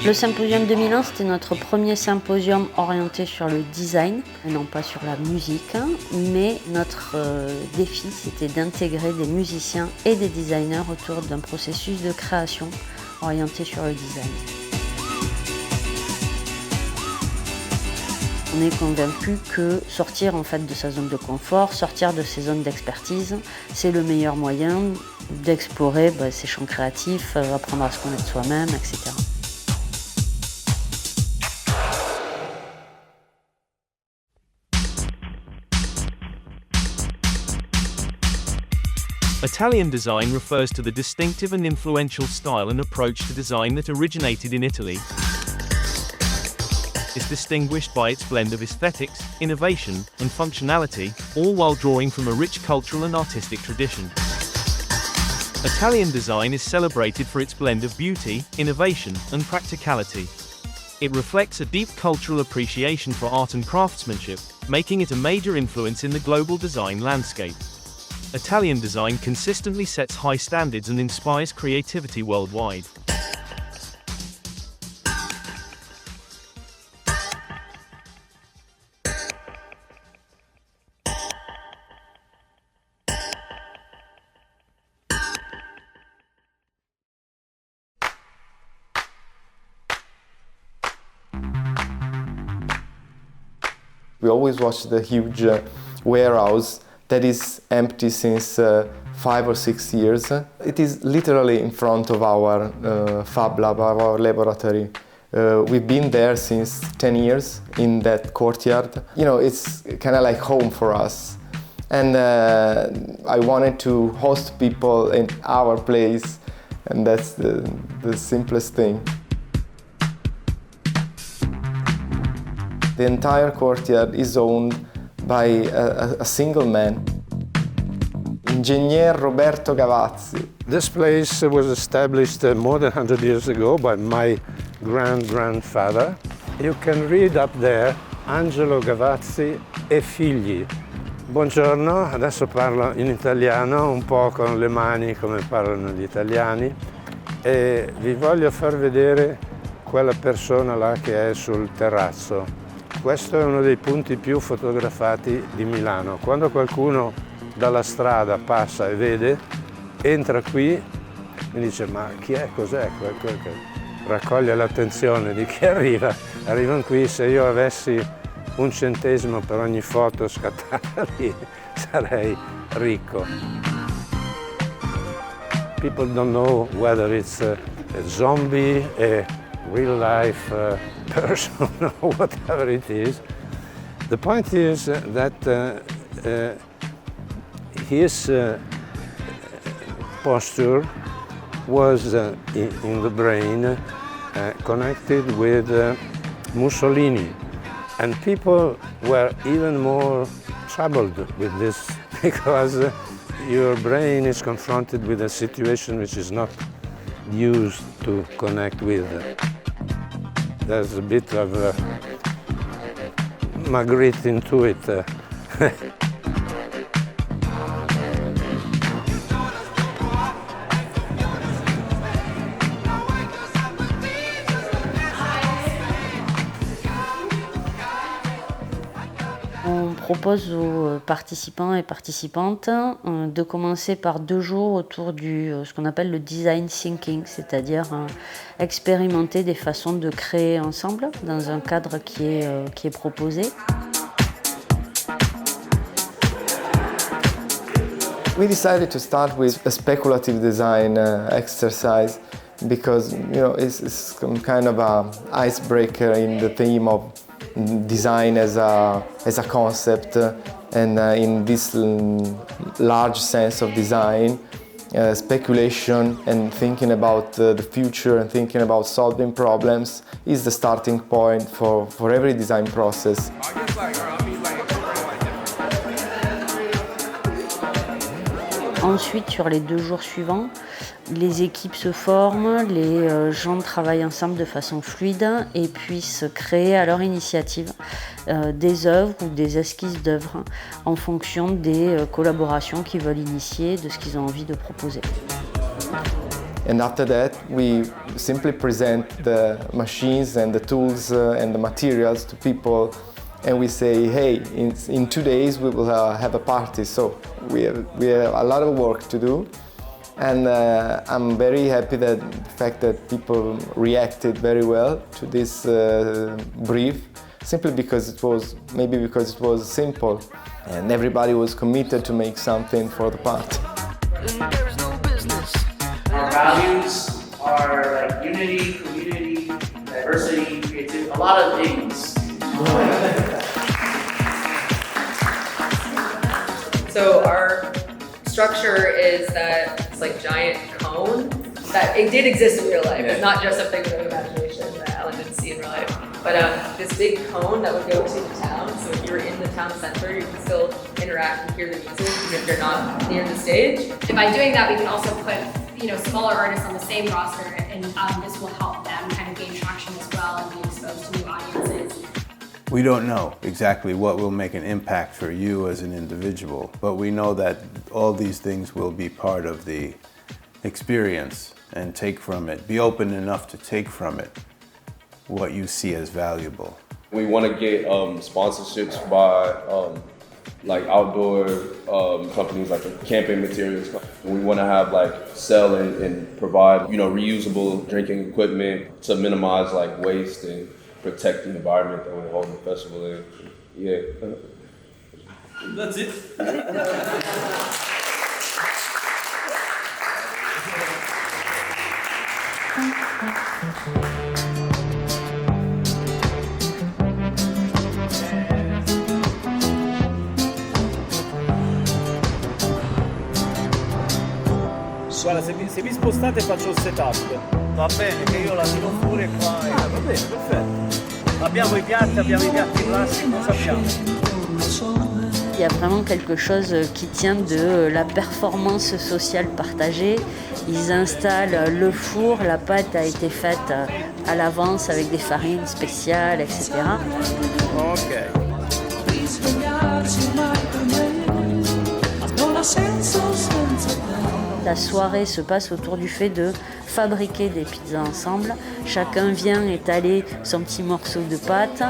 Le Symposium 2001, c'était notre premier symposium orienté sur le design, et non pas sur la musique, mais notre défi, c'était d'intégrer des musiciens et des designers autour d'un processus de création orienté sur le design. On est convaincu que sortir en fait de sa zone de confort, sortir de ses zones d'expertise, c'est le meilleur moyen d'explorer ses champs créatifs, apprendre à se connaître soi-même, etc. Italian design refers to the distinctive and influential style and approach to design that originated in Italy. It's distinguished by its blend of aesthetics, innovation, and functionality, all while drawing from a rich cultural and artistic tradition. Italian design is celebrated for its blend of beauty, innovation, and practicality. It reflects a deep cultural appreciation for art and craftsmanship, making it a major influence in the global design landscape. Italian design consistently sets high standards and inspires creativity worldwide. We always watch the huge warehouse that is empty since 5 or 6 years. It is literally in front of our Fab Lab, our laboratory. We've been there since 10 years in that courtyard. You know, it's kind of like home for us. And I wanted to host people in our place, and that's the simplest thing. The entire courtyard is owned by a single man, Ingegner Roberto Gavazzi. This place was established more than 100 years ago by my grandfather. You can read up there, Angelo Gavazzi e figli. Buongiorno, adesso parlo in italiano, un po' con le mani come parlano gli italiani, e vi voglio far vedere quella persona là che è sul terrazzo. Questo è uno dei punti più fotografati di Milano. Quando qualcuno dalla strada passa e vede, entra qui e dice: ma chi è? Cos'è? Quel che raccoglie l'attenzione di chi arriva. Arrivano qui, se io avessi 1 centesimo per ogni foto scattata lì, sarei ricco. People don't know whether it's a zombie, a real life person or whatever it is. The point is that his posture was in the brain connected with Mussolini, and people were even more troubled with this because your brain is confronted with a situation which is not used to connect with. There's a bit of Magritte into it. On propose aux participants et participantes de commencer par 2 jours autour du ce qu'on appelle le design thinking, c'est-à-dire expérimenter des façons de créer ensemble dans un cadre qui est proposé. We decided to start with a speculative design exercise because, you know, it's some kind of an icebreaker in the theme of design as a concept, and in this large sense of design, speculation and thinking about the future and thinking about solving problems is the starting point for every design process. Ensuite, sur les 2 jours suivants, les équipes se forment, les gens travaillent ensemble de façon fluide et puissent créer à leur initiative des œuvres ou des esquisses d'œuvres en fonction des collaborations qu'ils veulent initier, de ce qu'ils ont envie de proposer. And after that, we simply present the machines and the tools and the materials to people, and we say, hey, in 2 days we will have a party. So we have a lot of work to do. And I'm very happy that the fact that people reacted very well to this brief, simply because it was simple, and everybody was committed to make something for the party. Our values are like unity, community, diversity, creativity, a lot of things. So our structure is that it's like giant cone that it did exist in real life. It's not just a figment of imagination that Alan didn't see in real life. But this big cone that would go to the town. So if you're in the town center, you can still interact and hear the music even if you're not near the stage. And by doing that, we can also put smaller artists on the same roster, and this will help them kind of gain traction as well and be exposed to new audiences. We don't know exactly what will make an impact for you as an individual, but we know that all these things will be part of the experience and take from it, be open enough to take from it what you see as valuable. We want to get sponsorships by like outdoor companies like camping materials. We want to have like sell and provide reusable drinking equipment to minimize like waste and protect the environment that we're holding the festival in. Yeah. That's it. Guarda, se vi spostate faccio il setup. Va bene, che io la tiro pure qua. Va bene, perfetto. Abbiamo i piatti classici, cosa abbiamo? Il y a vraiment quelque chose qui tient de la performance sociale partagée. Ils installent le four, la pâte a été faite à l'avance avec des farines spéciales, etc. Ok. La soirée se passe autour du fait de fabriquer des pizzas ensemble. Chacun vient étaler son petit morceau de pâte,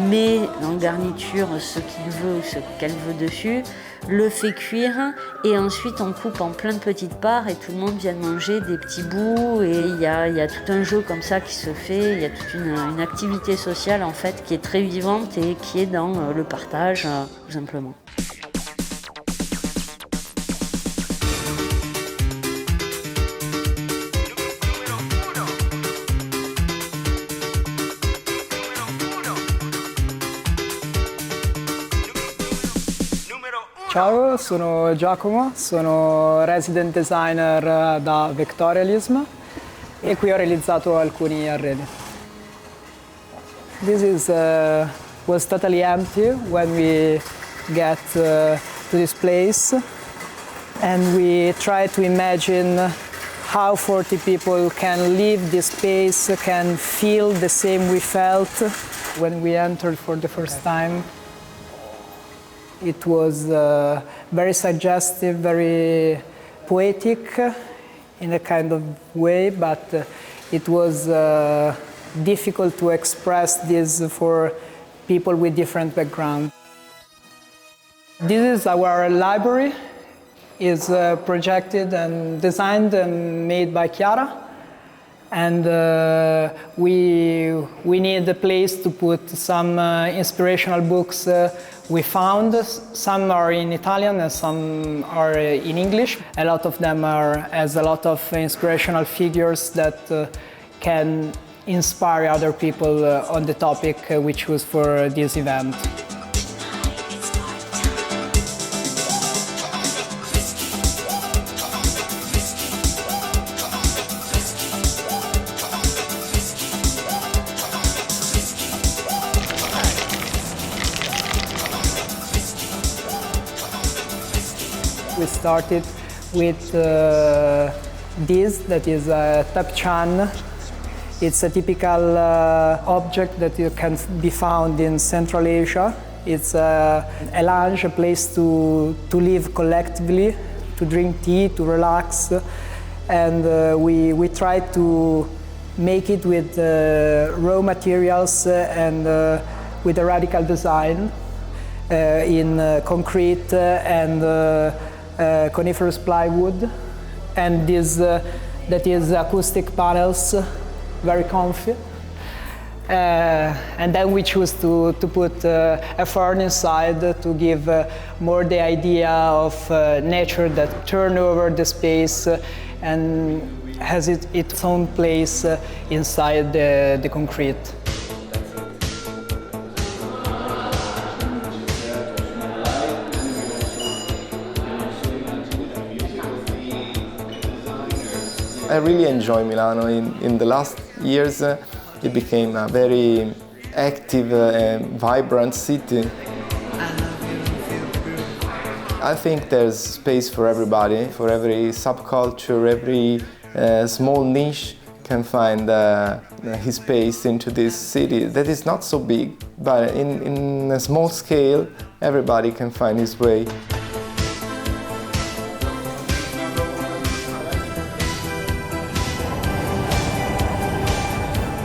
met en garniture ce qu'il veut ou ce qu'elle veut dessus, le fait cuire et ensuite on coupe en plein de petites parts et tout le monde vient manger des petits bouts et il y a tout un jeu comme ça qui se fait, il y a toute une activité sociale en fait qui est très vivante et qui est dans le partage tout simplement. Ciao, sono Giacomo, sono resident designer da Vectorialism e qui ho realizzato alcuni arredi. This was totally empty when we get to this place, and we try to imagine how 40 people can leave this space, can feel the same we felt when we entered for the first time. It was very suggestive, very poetic in a kind of way, but it was difficult to express this for people with different backgrounds. This is our library. It's projected and designed and made by Chiara. And we need a place to put some inspirational books we found. Some are in Italian and some are in English. A lot of them has a lot of inspirational figures that can inspire other people on the topic we choose for this event. We started with this, that is a tapchan. It's a typical object that you can be found in Central Asia. It's a lounge, a place to live collectively, to drink tea, to relax. and we tried to make it with raw materials and with a radical design in concrete and coniferous plywood, and this that is acoustic panels, very comfy. And then we choose to put a fern inside to give more the idea of nature that turn over the space and has its own place inside the concrete. I really enjoy Milano. In the last years, it became a very active and vibrant city. I think there's space for everybody, for every subculture, every small niche can find his space into this city that is not so big, but in a small scale, everybody can find his way.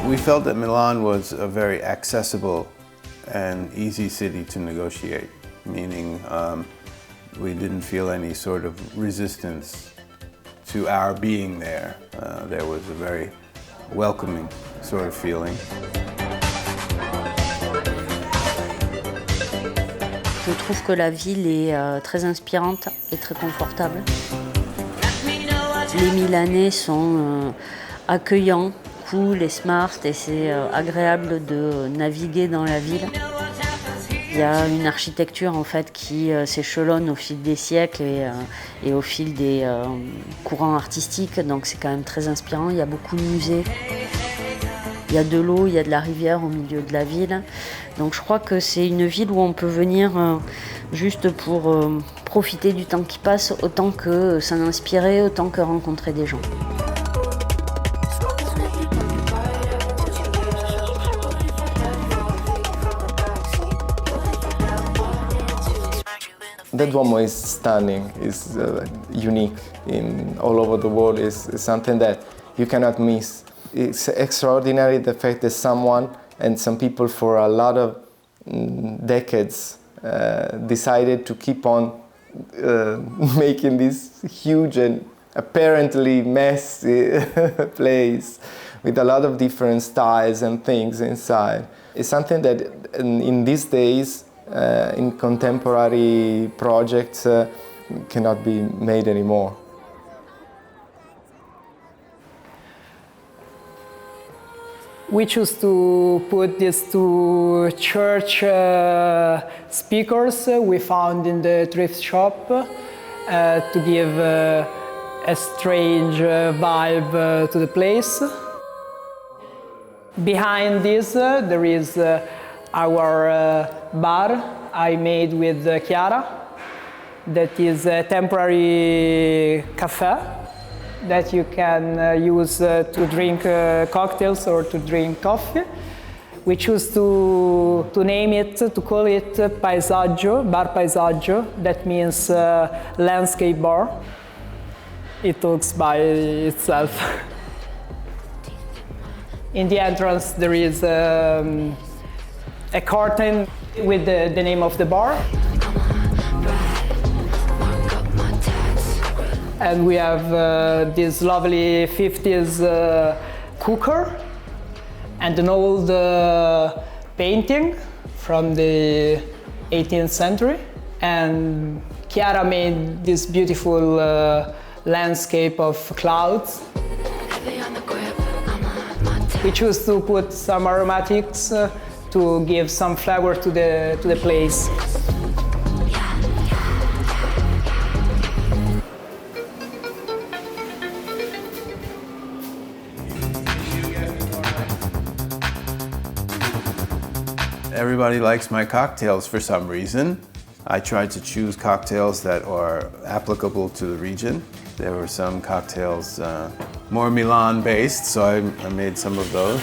We felt that Milan was a very accessible and easy city to negotiate, meaning we didn't feel any sort of resistance to our being there. There was a very welcoming sort of feeling. Je trouve que la ville est très inspirante et très confortable. Les Milanais sont accueillants, cool et smart, et c'est agréable de naviguer dans la ville. Il y a une architecture en fait qui s'échelonne au fil des siècles et au fil des courants artistiques, donc c'est quand même très inspirant. Il y a beaucoup de musées, il y a de l'eau, il y a de la rivière au milieu de la ville. Donc je crois que c'est une ville où on peut venir juste pour profiter du temps qui passe, autant que s'en inspirer, autant que rencontrer des gens. The Duomo is stunning, is unique all over the world. Is something that you cannot miss. It's extraordinary the fact that someone and some people for a lot of decades decided to keep on making this huge and apparently messy place with a lot of different styles and things inside. It's something that in these days in contemporary projects cannot be made anymore. We choose to put these two church speakers we found in the thrift shop to give a strange vibe to the place. Behind this there is our bar I made with Chiara, that is a temporary cafe that you can use to drink cocktails or to drink coffee. We choose to name it, to call it Paesaggio, Bar Paesaggio, that means landscape bar. It talks by itself. In the entrance there is a curtain with the name of the bar. And we have this lovely 50s cooker and an old painting from the 18th century. And Chiara made this beautiful landscape of clouds. We choose to put some aromatics to give some flavor to the place. Everybody likes my cocktails for some reason. I tried to choose cocktails that are applicable to the region. There were some cocktails more Milan-based, so I made some of those.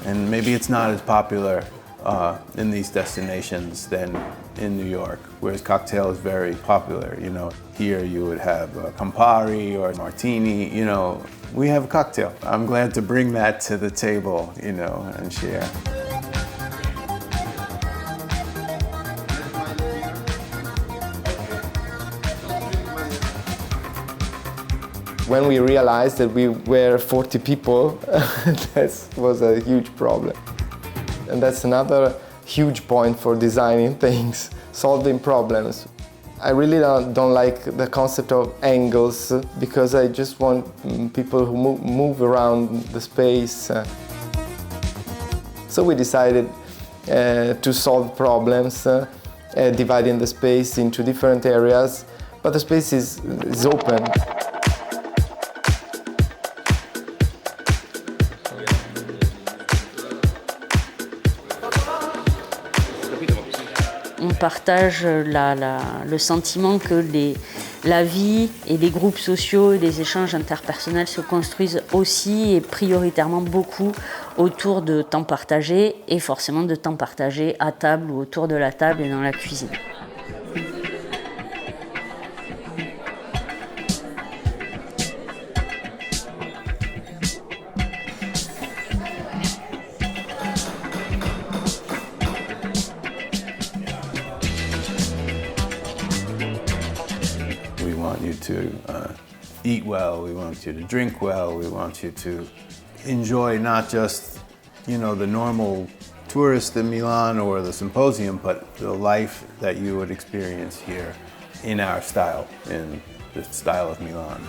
And maybe it's not as popular in these destinations than in New York, whereas cocktail is very popular. You know, here you would have a Campari or a Martini. You know, we have a cocktail. I'm glad to bring that to the table, you know, and share. When we realized that we were 40 people, that was a huge problem. And that's another huge point for designing things, solving problems. I really don't like the concept of angles because I just want people who move around the space. So we decided to solve problems, dividing the space into different areas, but the space is open. On partage le sentiment que la vie et les groupes sociaux et les échanges interpersonnels se construisent aussi et prioritairement beaucoup autour de temps partagé et forcément de temps partagé à table ou autour de la table et dans la cuisine. We want you to eat well, we want you to drink well, we want you to enjoy not just, you know, the normal tourist in Milan or the symposium, but the life that you would experience here in our style, in the style of Milan.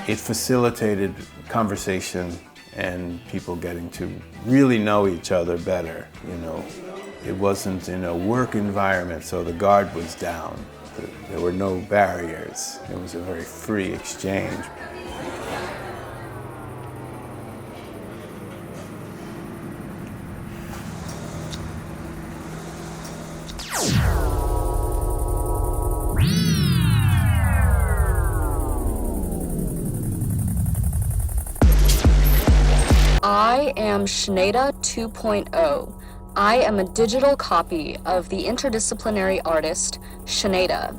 It facilitated conversation and people getting to really know each other better, you know. It wasn't in a work environment, so the guard was down. There were no barriers. It was a very free exchange. I am Shneda 2.0. I am a digital copy of the interdisciplinary artist, Shneda.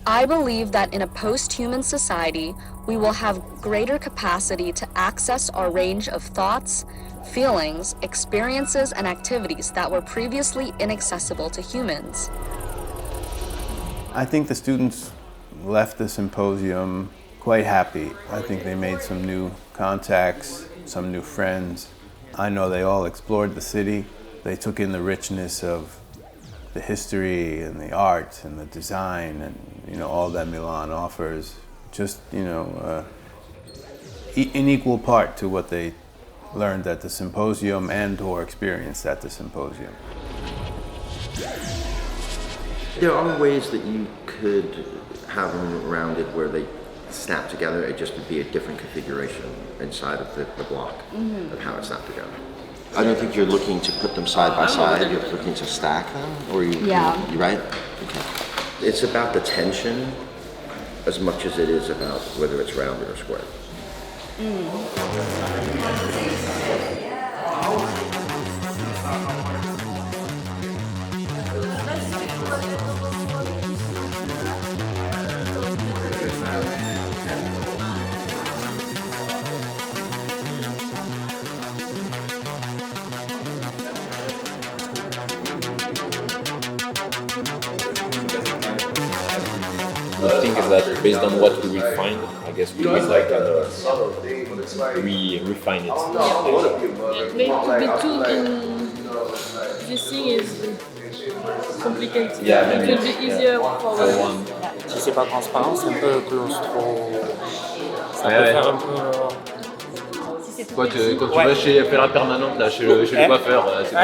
I believe that in a post-human society, we will have greater capacity to access our range of thoughts, feelings, experiences, and activities that were previously inaccessible to humans. I think the students left the symposium quite happy. I think they made some new contacts, some new friends. I know they all explored the city. They took in the richness of the history and the art and the design and, you know, all that Milan offers. Just, you know, in equal part to what they learned at the symposium and or experienced at the symposium. There are ways that you could have them rounded where they snap together. It just would be a different configuration inside of the block of how it snapped together. I don't think you're looking to put them side by side. You're looking to stack them, or you right? Okay. It's about the tension as much as it is about whether it's rounded or square. The thing is that based on what we will find, I guess we will like refine it. This thing is complicated. Yeah, it will be easier for one. Si c'est pas transparent, c'est un peu claustro. Ça peut faire un peu. Quand tu vas faire la permanente là, chez le coiffeur, c'est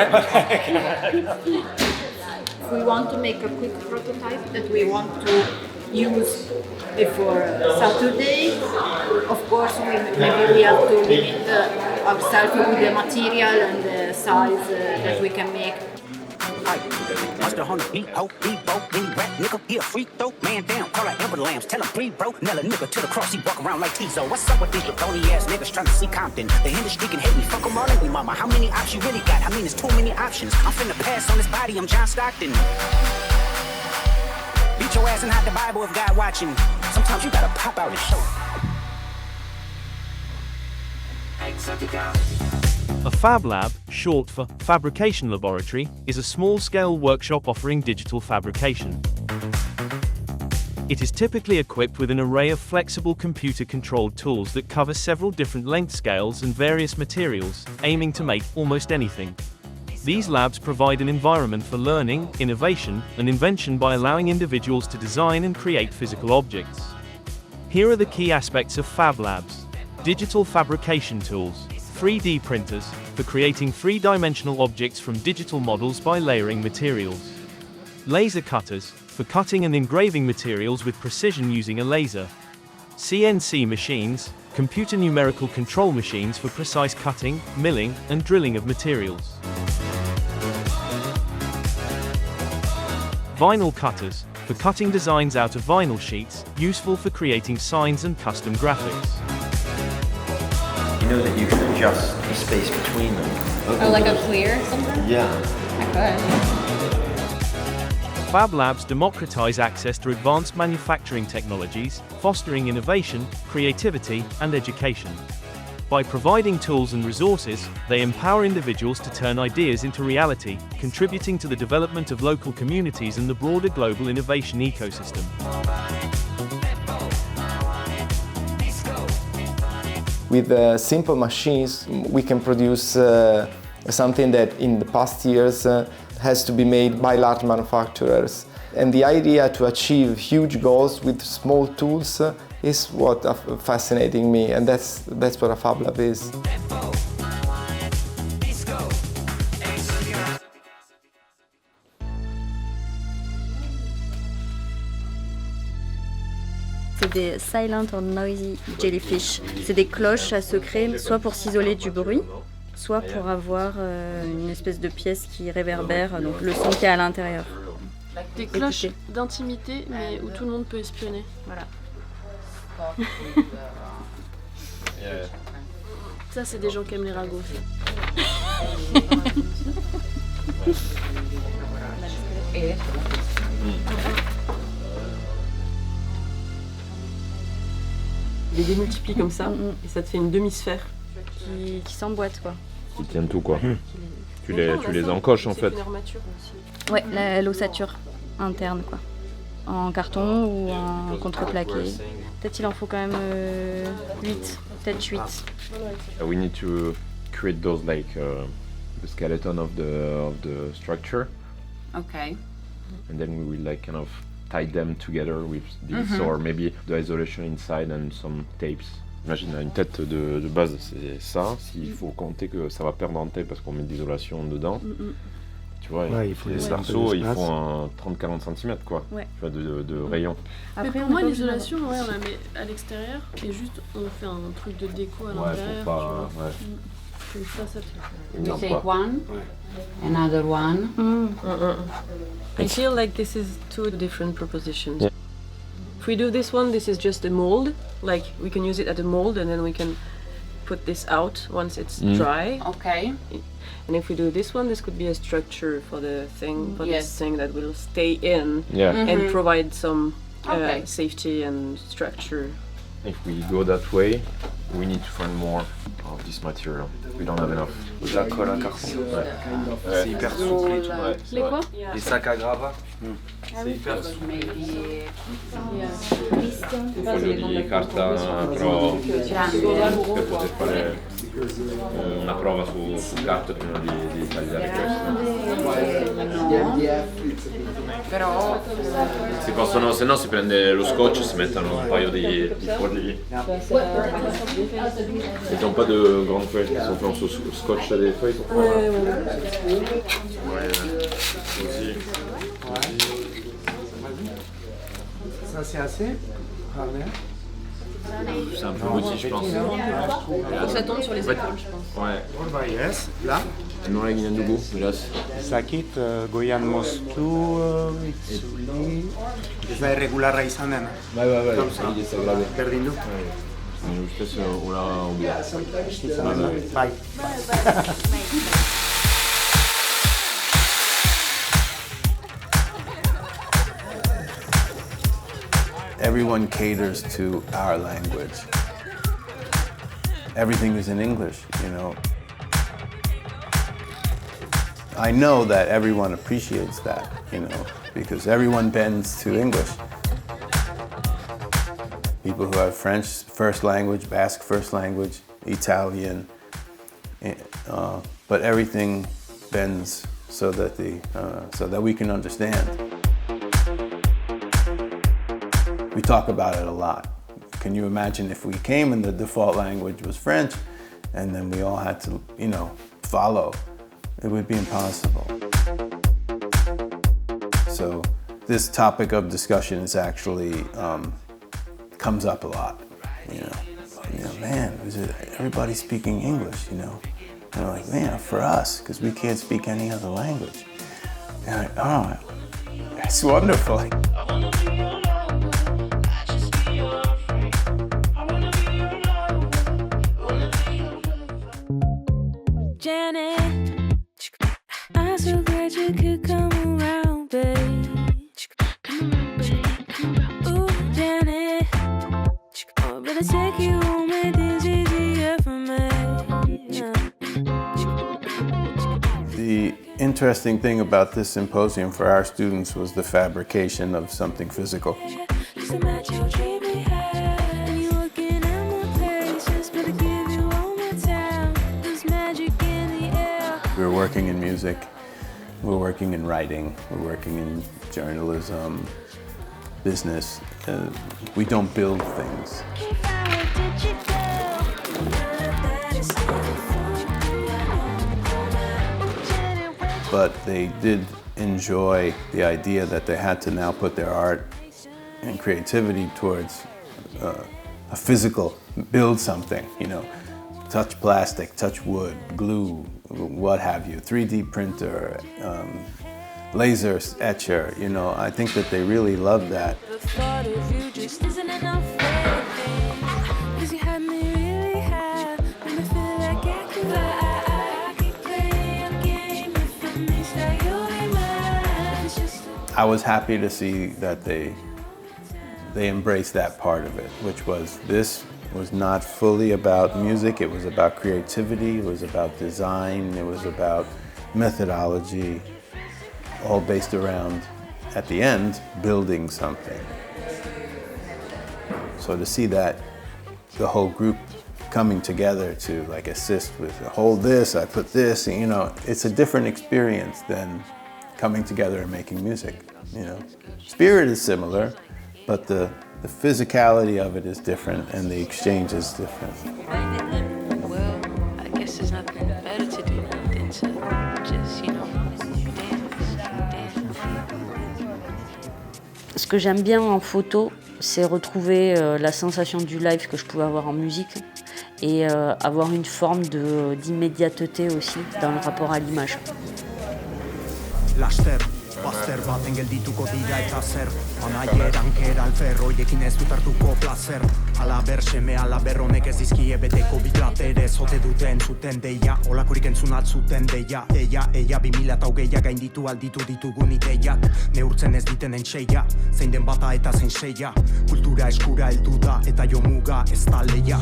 We want to make a quick prototype that we want to use before Saturday. Of course, maybe we have to limit ourselves with the material and the size that we can make. Mustard on the beat, ho, beat, bro, any rap, nigga, he a freak, though, man down, call out Amber Lambs, tell him breathe, bro, nail a nigga to the cross, he walk around like Tizo. What's up with these phony ass niggas trying to see Compton? The industry can hate me, fuck them all angry, mama. How many options you really got? I mean, there's too many options. I'm finna pass on this body, I'm John Stockton. Beat your ass and hide the Bible if God watching. Sometimes you gotta pop out and show. A Fab Lab, short for Fabrication Laboratory, is a small-scale workshop offering digital fabrication. It is typically equipped with an array of flexible computer-controlled tools that cover several different length scales and various materials, aiming to make almost anything. These labs provide an environment for learning, innovation, and invention by allowing individuals to design and create physical objects. Here are the key aspects of Fab Labs. Digital fabrication tools, 3D printers, for creating three-dimensional objects from digital models by layering materials. Laser cutters, for cutting and engraving materials with precision using a laser. CNC machines, computer numerical control machines for precise cutting, milling, and drilling of materials. Vinyl cutters, for cutting designs out of vinyl sheets, useful for creating signs and custom graphics. You know that you can adjust the space between them. Oh, like a clear something? Yeah. I could. Fab Labs democratize access to advanced manufacturing technologies, fostering innovation, creativity, and education. By providing tools and resources, they empower individuals to turn ideas into reality, contributing to the development of local communities and the broader global innovation ecosystem. With simple machines, we can produce something that in the past years has to be made by large manufacturers. And the idea to achieve huge goals with small tools is what fascinating me, and that's what a Fab Lab is. C'est des silent or noisy jellyfish. C'est des cloches à secret, soit pour s'isoler du bruit, soit pour avoir une espèce de pièce qui réverbère donc le son qui est à l'intérieur. Des cloches d'intimité, mais où tout le monde peut espionner. Voilà. Ça, c'est des gens qui aiment les ragots. Il les démultiplie comme ça, et ça te fait une demi-sphère. Qui s'emboîte quoi. Qui tiennent tout quoi. Tu les encoches en fait. Ouais, l'ossature interne quoi. En carton ou en contreplaqué. Peut-être il en faut quand même 8, peut-être 8. We need to create those like the skeleton of the structure. Okay. And then we will like kind of tie them together with this or maybe the isolation inside and some tapes. Imagine une tête de base, c'est ça. S'il faut compter que ça va perdre en taille parce qu'on met de l'isolation dedans, tu vois, ouais, il faut les arceaux ils font 30-40 cm quoi, ouais. Tu vois, de rayon. Mais pour moi l'isolation, ouais, on la met à l'extérieur et juste on fait un truc de déco à l'intérieur. Pas, Comme ça te We take one, another one. I feel like this is two different propositions. Yeah. If we do this one, this is just a mold. Like we can use it as a mold, and then we can put this out once it's dry. Okay. And if we do this one, this could be a structure for the thing, for this thing that will stay in and provide some safety and structure. If we go that way, we need to find more of this material. We don't have enough. De la colle à carton. C'est hyper souple et tout. Les quoi? Les sacs à gravat. C'est hyper souple. Di carta però per poter fare una prova su carta prima di tagliare questo. Però Si possono, se no si prende lo scotch e si mettono un paio di fogli. Ils n'ont pas de grandes feuilles, ils sont faits en scotch des feuilles pour faire. Ça c'est assez? C'est un peu petit je pense. Ça tombe sur les épaules je pense. Ouais. Yes, là. Nola eginen dugu, beraz. Zakit, goian moztu, itzuli... Ez da irregularra izan dena. Bai, hori ez da grabe. Berdin du? Nire ustez, hola ondia. Bai. Everyone caters to our language. Everything is in English, you know. I know that everyone appreciates that, you know, because everyone bends to English. People who have French first language, Basque first language, Italian, but everything bends so that we can understand. We talk about it a lot. Can you imagine if we came and the default language was French and then we all had to, you know, follow? It would be impossible. So this topic of discussion is actually comes up a lot. You know, man, everybody speaking English? You know, and I'm like, man, for us, because we can't speak any other language. And I'm like, oh, that's wonderful. I'm so glad you could come around, babe. Ooh, Janet, oh, better take you home, make this easier for me. The interesting thing about this symposium for our students was the fabrication of something physical. Just imagine your dream we had, and you looking at my face. Just better give you all my time. There's magic in the air. We're working in music, we're working in writing, we're working in journalism, business. We don't build things. But they did enjoy the idea that they had to now put their art and creativity towards a physical, build something, you know, touch plastic, touch wood, glue, what have you, 3D printer, laser etcher, you know, I think that they really love that. The thought of you just isn't enough for me. 'Cause you had me really high, and I feel like I could play a game if it means that you'll be mine. It's just I was happy to see that they embraced that part of it, which was this was not fully about music, it was about creativity, it was about design, it was about methodology, all based around, at the end, building something. So to see that, the whole group coming together to like assist with, hold this, I put this, and, you know, it's a different experience than coming together and making music, you know. Spirit is similar, but the physicality of it is different and the exchange is different. well, I guess there's nothing better to do than to just, you know, dance. Ce que j'aime bien en photo, c'est retrouver la sensation du live que je pouvais avoir en musique et avoir une forme d'immédiateté aussi dans le rapport à l'image. Baster baten geldituko dira eta zer Anaieran kera alferro Iekin ez dut hartuko placer Alaber seme alaber honek ez dizkie beteko bilatere Zote duten zuten deia Olakorik entzunat zuten deia Eia 2008 gainditu alditu ditugun ideiak Neurtzen ez diten entxeia Zein den bata eta zein seia Kultura eskura heldu da eta jomuga ez da leia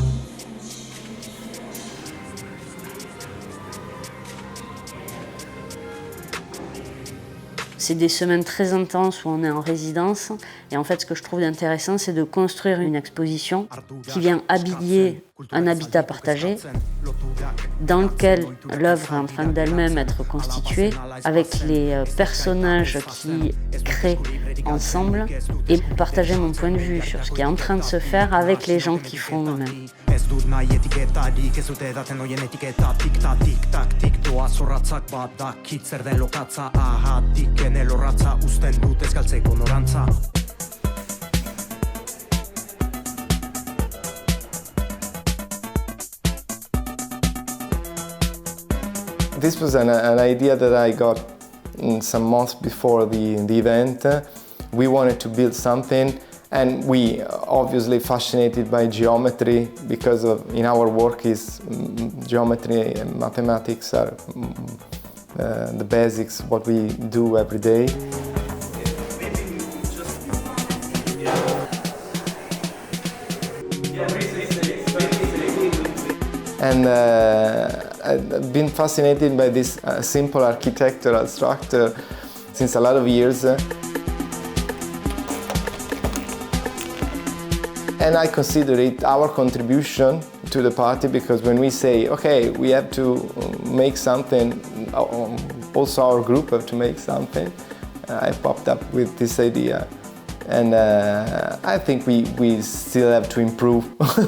C'est des semaines très intenses où on est en résidence et en fait ce que je trouve intéressant c'est de construire une exposition qui vient habiller un habitat partagé dans lequel l'œuvre est en train d'elle-même être constituée avec les personnages qui créent ensemble et partager mon point de vue sur ce qui est en train de se faire avec les gens qui font eux-mêmes. Ez dut nahi etiketarik, ez dut edaten oien etiketa Tik-tak, tik-tak, tik doa zorratzak badakit zer den lokatza Ahatik enelorratza, usten dut ez galtzeko norantza This was an idea that I got some months before the event. We wanted to build something, and we obviously fascinated by geometry because in our work is geometry and mathematics are the basics, what we do every day. And I've been fascinated by this simple architectural structure since a lot of years. And I consider it our contribution to the party, because when we say, okay, we have to make something, also our group have to make something, I popped up with this idea. And I think we still have to improve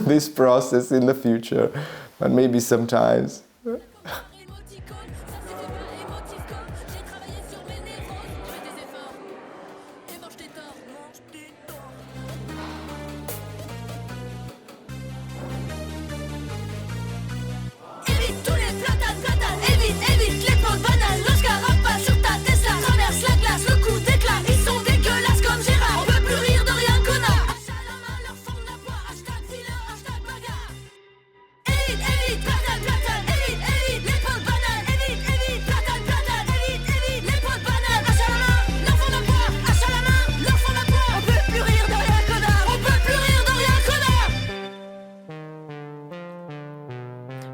this process in the future, but maybe sometimes.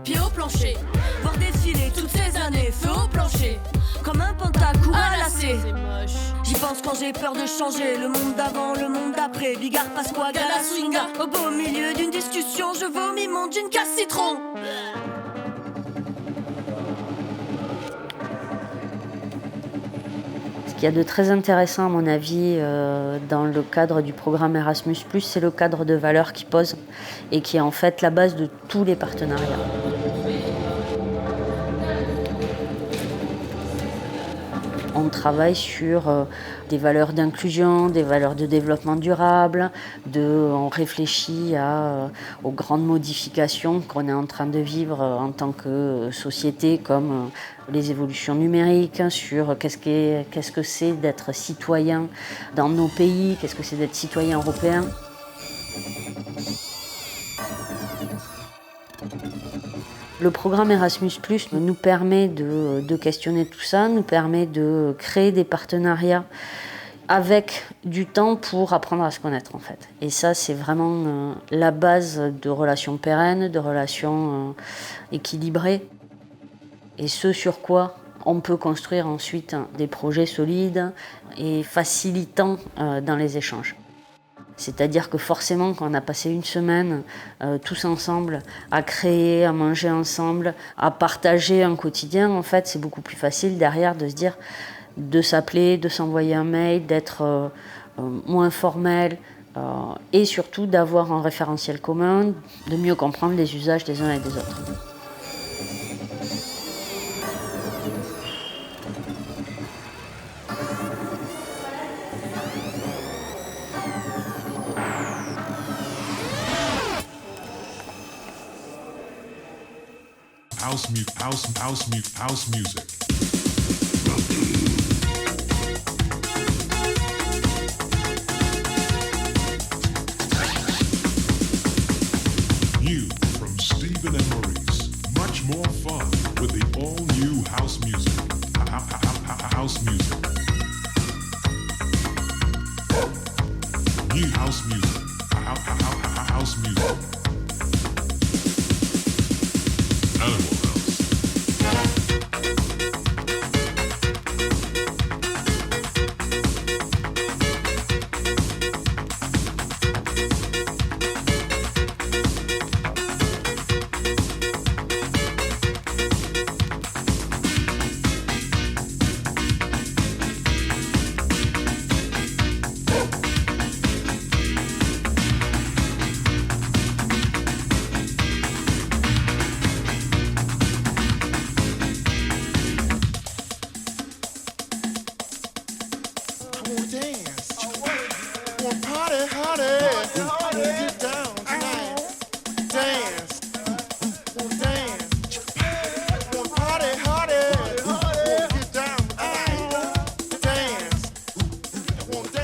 Pied au plancher, voir défiler toutes ces années, feu au plancher, comme un pentacle ou un lacet. J'y pense quand j'ai peur de changer, le monde d'avant, le monde d'après, Bigard, Pasqua, Gala, Swinga. Au beau milieu d'une discussion, je vomis mon d'une casse citron. Ce qu'il y a de très intéressant à mon avis dans le cadre du programme Erasmus+, c'est le cadre de valeurs qu'il pose et qui est en fait la base de tous les partenariats. On travaille sur des valeurs d'inclusion, des valeurs de développement durable, on réfléchit aux grandes modifications qu'on est en train de vivre en tant que société, comme les évolutions numériques, sur qu'est-ce que c'est d'être citoyen dans nos pays, qu'est-ce que c'est d'être citoyen européen. Le programme Erasmus+ nous permet de questionner tout ça, nous permet de créer des partenariats avec du temps pour apprendre à se connaître en fait. Et ça, c'est vraiment la base de relations pérennes, de relations équilibrées. Et ce sur quoi on peut construire ensuite des projets solides et facilitants dans les échanges. C'est-à-dire que forcément, quand on a passé une semaine tous ensemble à créer, à manger ensemble, à partager un quotidien, en fait, c'est beaucoup plus facile derrière de se dire, de s'appeler, de s'envoyer un mail, d'être moins formel et surtout d'avoir un référentiel commun, de mieux comprendre les usages des uns et des autres. House music. New from Stephen and Maurice. Much more fun with the all-new house music. House music. New house music. House music. Animal. fontaine.